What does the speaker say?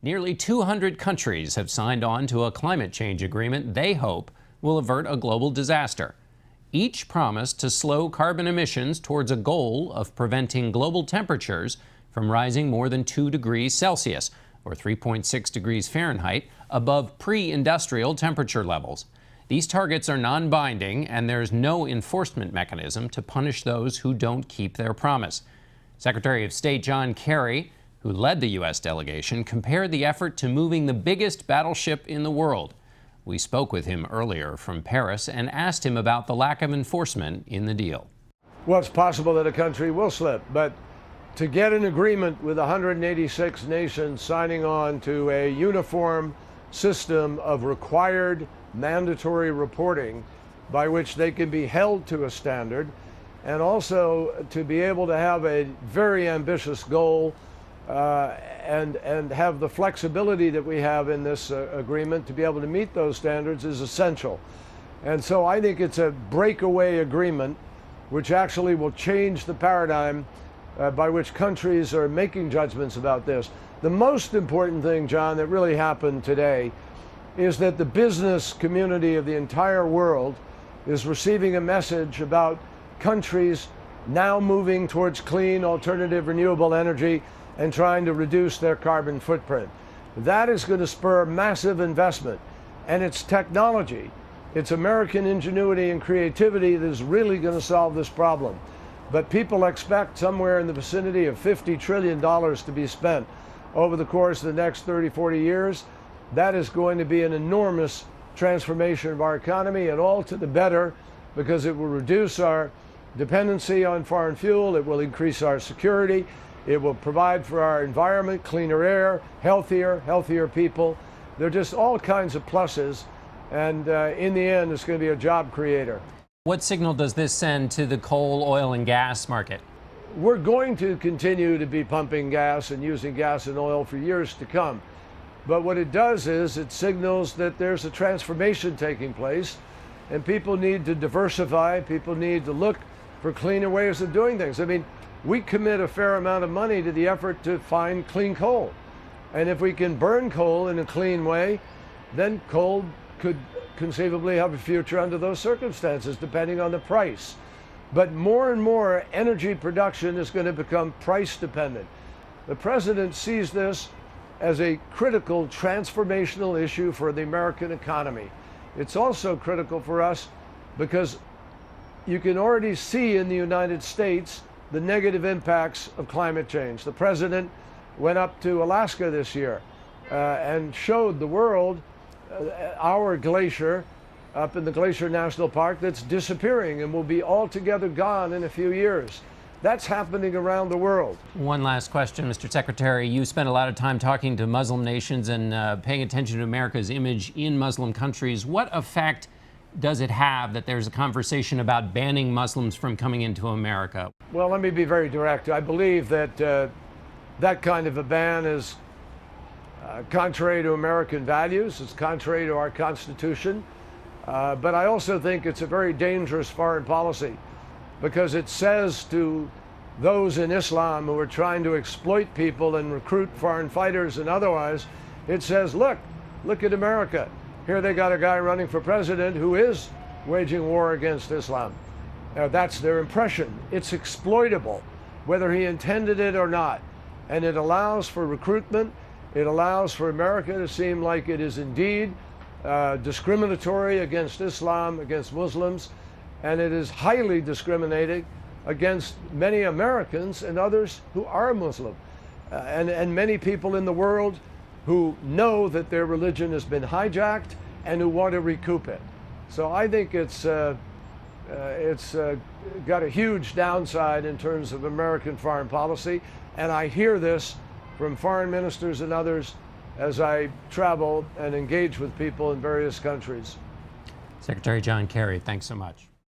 Nearly 200 countries have signed on to a climate change agreement they hope will avert a global disaster. Each promised to slow carbon emissions towards a goal of preventing global temperatures from rising more than 2 degrees Celsius, or 3.6 degrees Fahrenheit, above pre-industrial temperature levels. These targets are non-binding, and there's no enforcement mechanism to punish those who don't keep their promise. Secretary of State John Kerry, who led the U.S. delegation, compared the effort to moving the biggest battleship in the world. We spoke with him earlier from Paris and asked him about the lack of enforcement in the deal. Well, it's possible that a country will slip, but to get an agreement with 186 nations signing on to a uniform system of required mandatory reporting by which they can be held to a standard, and also to be able to have a very ambitious goal and have the flexibility that we have in this agreement to be able to meet those standards is essential. And so I think it's a breakaway agreement which actually will change the paradigm by which countries are making judgments about this. The most important thing, John, that really happened today is that the business community of the entire world is receiving a message about countries now moving towards clean, alternative, renewable energy and trying to reduce their carbon footprint. That is going to spur massive investment, and it's technology. It's American ingenuity and creativity that is really going to solve this problem. But people expect somewhere in the vicinity of $50 trillion to be spent over the course of the next 30, 40 years. That is going to be an enormous transformation of our economy, and all to the better, because it will reduce our dependency on foreign fuel, it will increase our security, it will provide for our environment, cleaner air, healthier people. There are just all kinds of pluses, and in the end, it's going to be a job creator. What signal does this send to the coal, oil, and gas market? We're going to continue to be pumping gas and using gas and oil for years to come. But what it does is it signals that there's a transformation taking place, and people need to diversify, people need to look for cleaner ways of doing things. I mean, we commit a fair amount of money to the effort to find clean coal. And if we can burn coal in a clean way, then coal could conceivably have a future under those circumstances, depending on the price. But more and more energy production is going to become price dependent. The president sees this as a critical transformational issue for the American economy. It's also critical for us because you can already see in the United States the negative impacts of climate change. The president went up to Alaska this year and showed the world our glacier up in the Glacier National Park that's disappearing and will be altogether gone in a few years. That's happening around the world. One last question, Mr. Secretary. You spent a lot of time talking to Muslim nations and paying attention to America's image in Muslim countries. What effect does it have that there's a conversation about banning Muslims from coming into America? Well, let me be very direct. I believe that that kind of a ban is contrary to American values. It's contrary to our Constitution. But I also think it's a very dangerous foreign policy, because it says to those in Islam who are trying to exploit people and recruit foreign fighters and otherwise, it says, look at America. Here they got a guy running for president who is waging war against Islam. That's their impression. It's exploitable, whether he intended it or not. And it allows for recruitment. It allows for America to seem like it is indeed discriminatory against Islam, against Muslims, and it is highly discriminating against many Americans and others who are Muslim, and many people in the world who know that their religion has been hijacked and who want to recoup it. So I think it's got a huge downside in terms of American foreign policy, and I hear this from foreign ministers and others as I travel and engage with people in various countries. Secretary John Kerry, thanks so much.